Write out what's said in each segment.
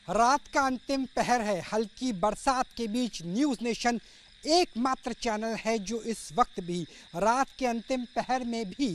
रात का अंतिम पहर है। हल्की बरसात के बीच न्यूज़ नेशन एकमात्र चैनल है जो इस वक्त भी रात के अंतिम पहर में भी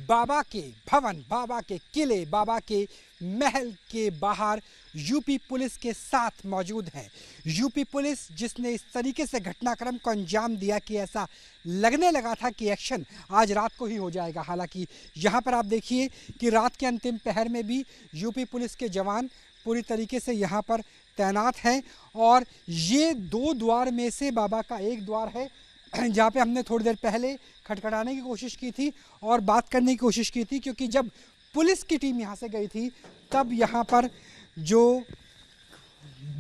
बाबा के भवन, बाबा के किले, बाबा के महल के बाहर यूपी पुलिस के साथ मौजूद है। यूपी पुलिस जिसने इस तरीके से घटनाक्रम को अंजाम दिया कि ऐसा लगने लगा था कि एक्शन आज रात को ही हो जाएगा। हालांकि यहाँ पर आप देखिए कि रात के अंतिम पहर में भी यूपी पुलिस के जवान पूरी तरीके से यहाँ पर तैनात हैं और ये दो द्वार में से बाबा का एक द्वार है जहाँ पे हमने थोड़ी देर पहले खटखटाने की कोशिश की थी और बात करने की कोशिश की थी, क्योंकि जब पुलिस की टीम यहाँ से गई थी तब यहाँ पर जो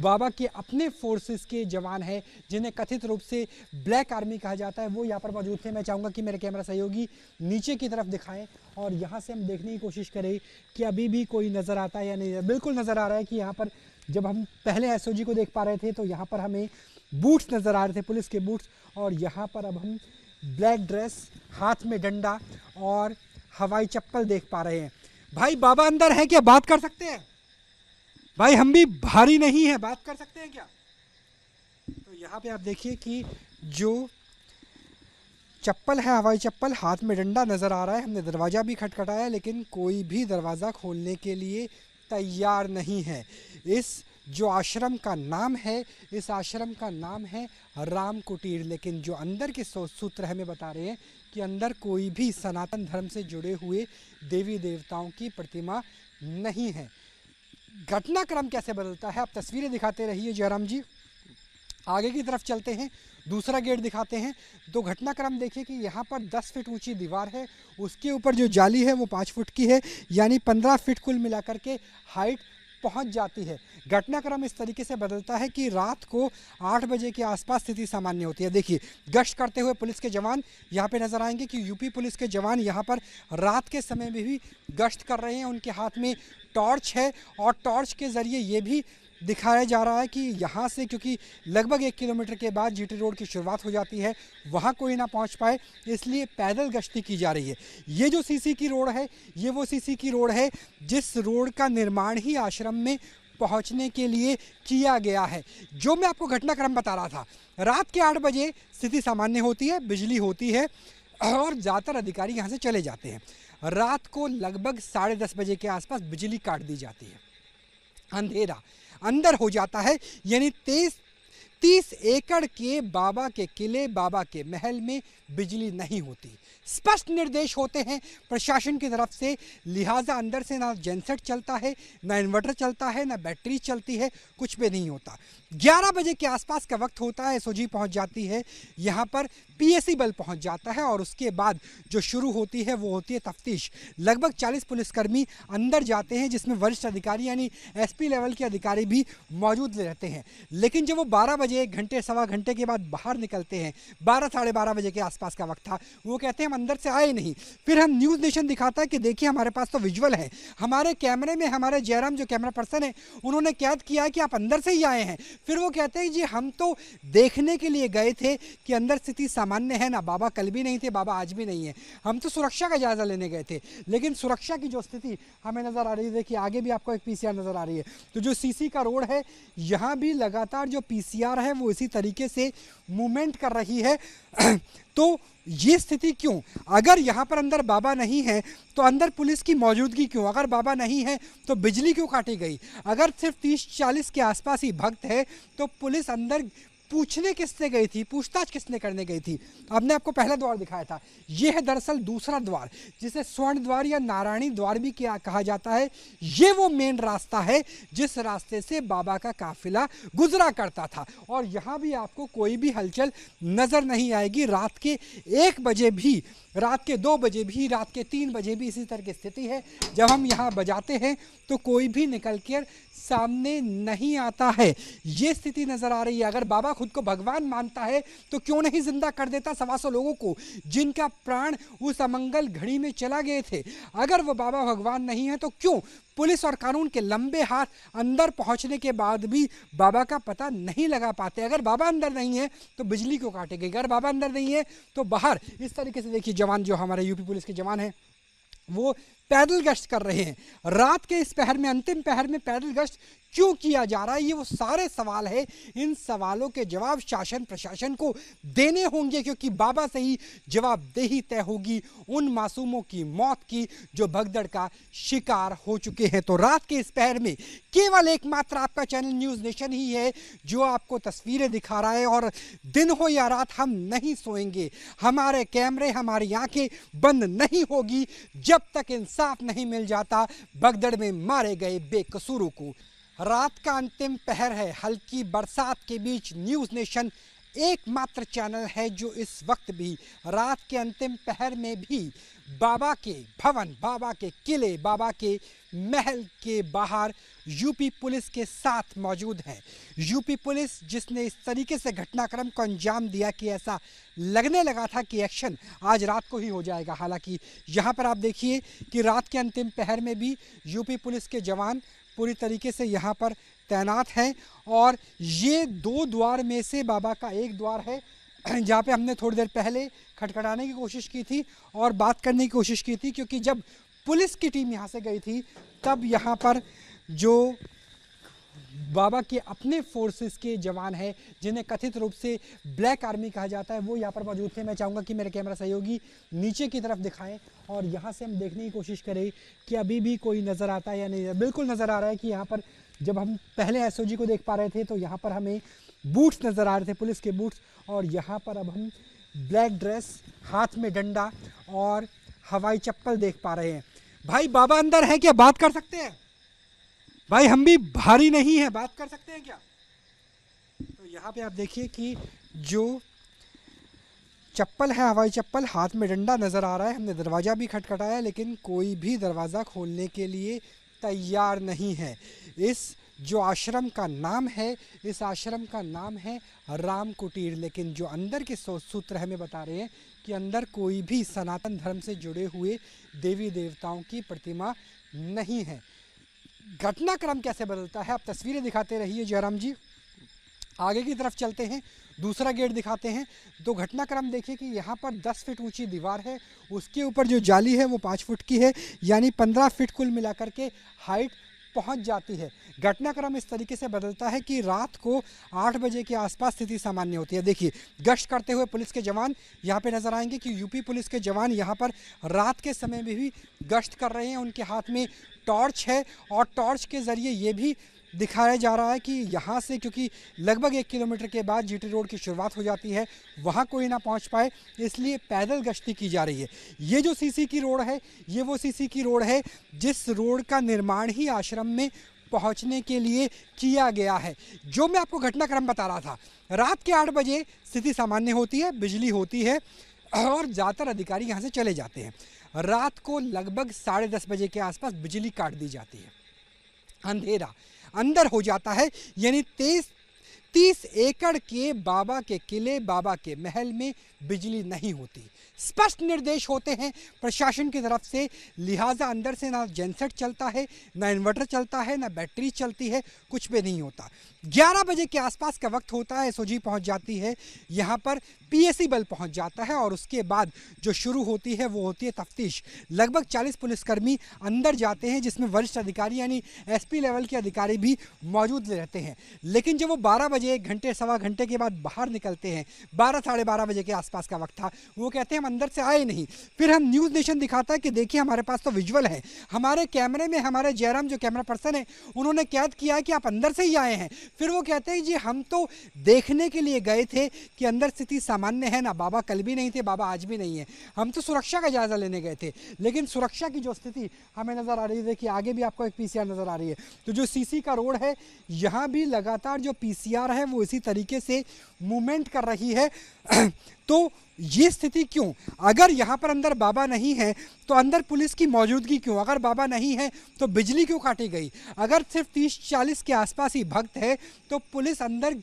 बाबा के अपने फोर्सेस के जवान हैं जिन्हें कथित रूप से ब्लैक आर्मी कहा जाता है वो यहाँ पर मौजूद थे। मैं चाहूँगा कि मेरे कैमरा सहयोगी नीचे की तरफ दिखाएं और यहाँ से हम देखने की कोशिश करें कि अभी भी कोई नज़र आता है या नहीं। बिल्कुल नज़र आ रहा है कि यहाँ पर जब हम पहले एसओजी को देख पा रहे थे तो यहाँ पर हमें बूट्स नज़र आ रहे थे, पुलिस के बूट्स, और यहाँ पर अब हम ब्लैक ड्रेस, हाथ में डंडा और हवाई चप्पल देख पा रहे हैं। भाई बाबा अंदर है क्या? बात कर सकते हैं भाई? हम भी भारी नहीं है, बात कर सकते हैं क्या? तो यहाँ पे आप देखिए कि जो चप्पल है, हवाई चप्पल, हाथ में डंडा नज़र आ रहा है। हमने दरवाज़ा भी खटखटाया लेकिन कोई भी दरवाज़ा खोलने के लिए तैयार नहीं है। इस जो आश्रम का नाम है, इस आश्रम का नाम है राम कुटीर, लेकिन जो अंदर के सूत्र हमें बता रहे हैं कि अंदर कोई भी सनातन धर्म से जुड़े हुए देवी देवताओं की प्रतिमा नहीं है। घटनाक्रम कैसे बदलता है आप तस्वीरें दिखाते रहिए जयराम जी। आगे की तरफ चलते हैं, दूसरा गेट दिखाते हैं। तो घटनाक्रम देखिए कि यहाँ पर 10 फीट ऊंची दीवार है, उसके ऊपर जो जाली है वो 5 फुट की है, यानी 15 फीट कुल मिलाकर के हाइट पहुँच जाती है। घटनाक्रम इस तरीके से बदलता है कि रात को 8 बजे के आसपास स्थिति सामान्य होती है। देखिए गश्त करते हुए पुलिस के जवान यहाँ पे नजर आएंगे कि यूपी पुलिस के जवान यहाँ पर रात के समय में भी गश्त कर रहे हैं। उनके हाथ में टॉर्च है और टॉर्च के ज़रिए ये भी दिखाया जा रहा है कि यहाँ से, क्योंकि लगभग 1 किलोमीटर के बाद जीटी रोड की शुरुआत हो जाती है, वहाँ कोई ना पहुँच पाए, इसलिए पैदल गश्ती की जा रही है। ये जो सीसी की रोड है, ये वो सीसी की रोड है जिस रोड का निर्माण ही आश्रम में पहुँचने के लिए किया गया है। जो मैं आपको घटनाक्रम बता रहा था, रात के 8 बजे स्थिति सामान्य होती है, बिजली होती है और ज़्यादातर अधिकारी यहाँ से चले जाते हैं। रात को लगभग 10:30 बजे के आसपास बिजली काट दी जाती है, अंधेरा अंदर हो जाता है, यानी 30 एकड़ के बाबा के किले, बाबा के महल में बिजली नहीं होती। स्पष्ट निर्देश होते हैं प्रशासन की तरफ से, लिहाजा अंदर से ना जेनसेट चलता है, ना इन्वर्टर चलता है, ना बैटरी चलती है, कुछ भी नहीं होता। 11 बजे के आसपास का वक्त होता है, एसओजी पहुंच जाती है, यहाँ पर पीएसी बल पहुंच जाता है और उसके बाद जो शुरू होती है वो होती है तफ्तीश। लगभग 40 पुलिसकर्मी अंदर जाते हैं जिसमें वरिष्ठ अधिकारी यानी एसपी लेवल के अधिकारी भी मौजूद रहते हैं। लेकिन जब वो 12 बजे, 1 घंटे सवा घंटे के बाद बाहर निकलते हैं, 12 साढ़े 12 बजे के आसपास का वक्त था, वो कहते हैं हम अंदर से आए नहीं। फिर हम न्यूज़ नेशन दिखाता है कि देखिए हमारे पास तो विजुअल है, हमारे कैमरे में हमारे जयराम जो कैमरा पर्सन है उन्होंने कैद किया है कि आप अंदर से ही आए हैं। फिर वो कहते हैं जी हम तो देखने के लिए गए थे कि अंदर स्थिति सामान्य है ना, बाबा कल भी नहीं थे, बाबा आज भी नहीं है, हम तो सुरक्षा का जायजा लेने गए थे। लेकिन सुरक्षा की जो स्थिति हमें नजर आ रही है, देखिए आगे भी आपको एक पीसीआर नजर आ रही है। तो जो सीसी का रोड है, यहाँ भी लगातार जो पीसीआर है वो इसी तरीके से मूवमेंट कर रही है। तो ये स्थिति क्यों? अगर यहाँ पर अंदर बाबा नहीं है तो अंदर पुलिस की मौजूदगी क्यों? अगर बाबा नहीं है तो बिजली क्यों काटी गई? अगर सिर्फ 30-40 के आसपास ही भक्त है तो पुलिस अंदर पूछने किसने गई थी, पूछताछ किसने करने गई थी? हमने आपको पहला द्वार दिखाया था, यह है दरअसल दूसरा द्वार जिसे स्वर्ण द्वार या नारायणी द्वार भी क्या कहा जाता है। ये वो मेन रास्ता है जिस रास्ते से बाबा का काफिला गुजरा करता था और यहाँ भी आपको कोई भी हलचल नजर नहीं आएगी। रात के 1 बजे भी, रात के 2 बजे भी, रात के 3 बजे भी इसी तरह की स्थिति है। जब हम यहाँ बजाते हैं तो कोई भी निकल कर सामने नहीं आता है, ये स्थिति नजर आ रही है। अगर बाबा खुद को भगवान मानता है तो क्यों नहीं जिंदा कर देता 125 लोगों को जिनका प्राण उस अमंगल घड़ी में चला गए थे? अगर वो बाबा भगवान नहीं है तो क्यों पुलिस और कानून के लंबे हाथ अंदर पहुंचने के बाद भी बाबा का पता नहीं लगा पाते? अगर बाबा अंदर नहीं है तो बिजली क्यों काटेगी? अगर बाबा अंदर नहीं है तो बाहर इस तरीके से देखिए जवान, जो हमारे यूपी पुलिस के जवान हैं वो पैदल गश्त कर रहे हैं। रात के इस पहर में, अंतिम पहर में पैदल गश्त क्यों किया जा रहा है, ये वो सारे सवाल है। इन सवालों के जवाब शासन प्रशासन को देने होंगे, क्योंकि बाबा से ही जवाबदेही तय होगी उन मासूमों की मौत की जो भगदड़ का शिकार हो चुके हैं। तो रात के इस पहर में केवल एकमात्र आपका चैनल न्यूज़ नेशन ही है जो आपको तस्वीरें दिखा रहा है, और दिन हो या रात हम नहीं सोएंगे, हमारे कैमरे, हमारी आंखें बंद नहीं होगी जब तक इंसाफ नहीं मिल जाता भगदड़ में मारे गए बेकसूरों को। रात का अंतिम पहर है, हल्की बरसात के बीच न्यूज़ नेशन एकमात्र चैनल है जो इस वक्त भी रात के अंतिम पहर में भी बाबा के भवन, बाबा के किले, बाबा के महल के बाहर यूपी पुलिस के साथ मौजूद है। यूपी पुलिस जिसने इस तरीके से घटनाक्रम को अंजाम दिया कि ऐसा लगने लगा था कि एक्शन आज रात को ही हो जाएगा। हालांकि यहाँ पर आप देखिए कि रात के अंतिम पहर में भी यूपी पुलिस के जवान पूरी तरीके से यहाँ पर तैनात हैं, और ये 2 द्वार में से बाबा का एक द्वार है जहाँ पे हमने थोड़ी देर पहले खटखटाने की कोशिश की थी और बात करने की कोशिश की थी, क्योंकि जब पुलिस की टीम यहाँ से गई थी तब यहाँ पर जो बाबा के अपने फोर्सेस के जवान हैं जिन्हें कथित रूप से ब्लैक आर्मी कहा जाता है, वो यहाँ पर मौजूद थे। मैं चाहूँगा कि मेरे कैमरा सहयोगी नीचे की तरफ दिखाएं और यहाँ से हम देखने की कोशिश करें कि अभी भी कोई नज़र आता है या नहीं। बिल्कुल नज़र आ रहा है कि यहाँ पर जब हम पहले एसओजी को देख पा रहे थे तो यहाँ पर हमें बूट्स नज़र आ रहे थे, पुलिस के बूट्स, और यहाँ पर अब हम ब्लैक ड्रेस, हाथ में डंडा और हवाई चप्पल देख पा रहे हैं। भाई बाबा अंदर है क्या, बात कर सकते हैं? भाई हम भी भारी नहीं है, बात कर सकते हैं क्या? तो यहाँ पे आप देखिए कि जो चप्पल है, हवाई चप्पल, हाथ में डंडा नज़र आ रहा है। हमने दरवाज़ा भी खटखटाया लेकिन कोई भी दरवाज़ा खोलने के लिए तैयार नहीं है। इस जो आश्रम का नाम है, इस आश्रम का नाम है राम कुटीर, लेकिन जो अंदर के सूत्र हमें बता रहे हैं कि अंदर कोई भी सनातन धर्म से जुड़े हुए देवी देवताओं की प्रतिमा नहीं है। घटनाक्रम कैसे बदलता है आप तस्वीरें दिखाते रहिए जयराम जी। आगे की तरफ चलते हैं, दूसरा गेट दिखाते हैं। तो घटनाक्रम देखिए कि यहाँ पर 10 फीट ऊंची दीवार है, उसके ऊपर जो जाली है वो 5 फुट की है, यानी 15 फीट कुल मिलाकर के हाइट पहुंच जाती है। घटनाक्रम इस तरीके से बदलता है कि रात को 8 बजे के आसपास स्थिति सामान्य होती है। देखिए गश्त करते हुए पुलिस के जवान यहाँ पे नजर आएंगे कि यूपी पुलिस के जवान यहाँ पर रात के समय में भी गश्त कर रहे हैं। उनके हाथ में टॉर्च है और टॉर्च के ज़रिए ये भी दिखाया जा रहा है कि यहाँ से, क्योंकि लगभग 1 किलोमीटर के बाद जीटी रोड की शुरुआत हो जाती है, वहाँ कोई ना पहुँच पाए, इसलिए पैदल गश्ती की जा रही है। ये जो सीसी की रोड है, ये वो सीसी की रोड है जिस रोड का निर्माण ही आश्रम में पहुँचने के लिए किया गया है। जो मैं आपको घटनाक्रम बता रहा था, रात के 8 बजे स्थिति सामान्य होती है, बिजली होती है और ज़्यादातर अधिकारी यहाँ से चले जाते हैं। रात को लगभग 10:30 बजे के आसपास बिजली काट दी जाती है, अंधेरा अंदर हो जाता है, यानी 30 एकड़ के बाबा के किले, बाबा के महल में बिजली नहीं होती। स्पष्ट निर्देश होते हैं प्रशासन की तरफ से, लिहाजा अंदर से ना जेनसेट चलता है, ना इन्वर्टर चलता है, ना बैटरी चलती है, कुछ भी नहीं होता। 11 बजे के आसपास का वक्त होता है, एसओजी पहुंच जाती है, यहाँ पर पीएसी बल पहुंच जाता है और उसके बाद जो शुरू होती है वो होती है तफ्तीश। लगभग 40 पुलिसकर्मी अंदर जाते हैं, जिसमें वरिष्ठ अधिकारी यानी एसपी लेवल के अधिकारी भी मौजूद रहते हैं। लेकिन जब वो 12 बजे, 1 घंटे, सवा घंटे के बाद बाहर निकलते हैं, 12, साढ़े 12 बजे के आसपास का वक्त था, वो कहते हैं हम अंदर से आए नहीं। फिर हम न्यूज़ नेशन दिखाता है कि देखिए हमारे पास तो विजुअल है, हमारे कैमरे में हमारे जयराम जो कैमरा पर्सन है उन्होंने कैद किया है कि आप अंदर से ही आए हैं। फिर वो कहते हैं जी हम तो देखने के लिए गए थे कि अंदर स्थिति सामान्य है ना, बाबा कल भी नहीं थे, बाबा आज भी नहीं है, हम तो सुरक्षा का जायजा लेने गए थे। लेकिन सुरक्षा की जो स्थिति हमें नजर आ रही है, देखिए आगे भी आपको एक पीसीआर नजर आ रही है। तो जो सीसी का रोड है, यहाँ भी लगातार जो पीसीआर है वो इसी तरीके से मूवमेंट कर रही है। तो ये स्थिति क्यों? अगर यहाँ पर अंदर बाबा नहीं है तो अंदर पुलिस की मौजूदगी क्यों? अगर बाबा नहीं है तो बिजली क्यों काटी गई? अगर सिर्फ 30-40 के आसपास ही भक्त है तो पुलिस अंदर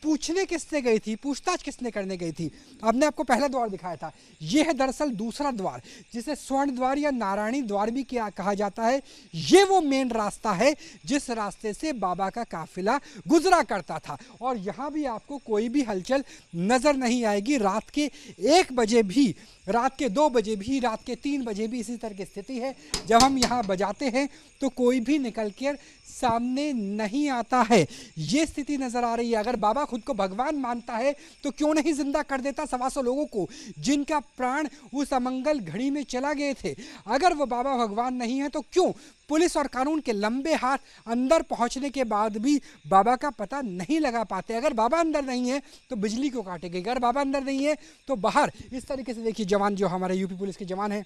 पूछने किससे गई थी, पूछताछ किसने करने गई थी? हमने आपको पहला द्वार दिखाया था, यह है दरअसल दूसरा द्वार, जिसे स्वर्ण द्वार या नारायणी द्वार भी क्या कहा जाता है। ये वो मेन रास्ता है जिस रास्ते से बाबा का काफिला गुजरा करता था। और यहाँ भी आपको कोई भी हलचल नजर नहीं आएगी। रात के 1 बजे भी, रात के 2 बजे भी, रात के 3 बजे भी इसी तरह की स्थिति है। जब हम यहाँ बजाते हैं तो कोई भी निकल कर सामने नहीं आता है। ये स्थिति नजर आ रही है। अगर बाबा खुद को भगवान मानता है तो क्यों नहीं जिंदा कर देता 125 लोगों को जिनका प्राण उस अमंगल घड़ी में चला गए थे। अगर वो बाबा भगवान नहीं है तो क्यों पुलिस और कानून के लंबे हाथ अंदर पहुंचने के बाद भी बाबा का पता नहीं लगा पाते? अगर बाबा अंदर नहीं है तो बिजली क्यों काटेगी? अगर बाबा अंदर नहीं है तो बाहर इस तरीके से देखिए, जवान जो हमारे यूपी पुलिस के जवान हैं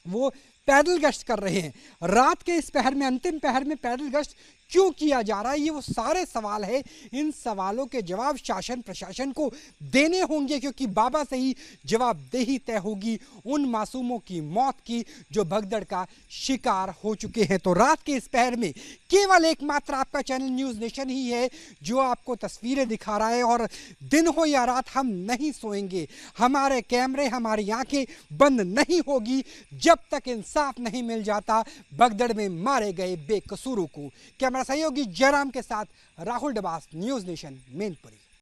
वो पैदल गश्त कर रहे हैं। रात के इस पहर में, अंतिम पहर में पैदल गश्त क्यों किया जा रहा है? ये वो सारे सवाल है। इन सवालों के जवाब शासन प्रशासन को देने होंगे, क्योंकि बाबा से ही जवाबदेही तय होगी उन मासूमों की मौत की जो भगदड़ का शिकार हो चुके हैं। तो रात के इस पहर में केवल एकमात्र आपका चैनल न्यूज़ नेशन ही है जो आपको तस्वीरें दिखा रहा है। और दिन हो या रात हम नहीं सोएंगे, हमारे कैमरे, हमारी आंखें बंद नहीं होगी जब तक इंसाफ नहीं मिल जाता भगदड़ में मारे गए बेकसूरों को। कैमरा सहयोगी जयराम के साथ राहुल डबास, न्यूज़ नेशन, मैनपुरी।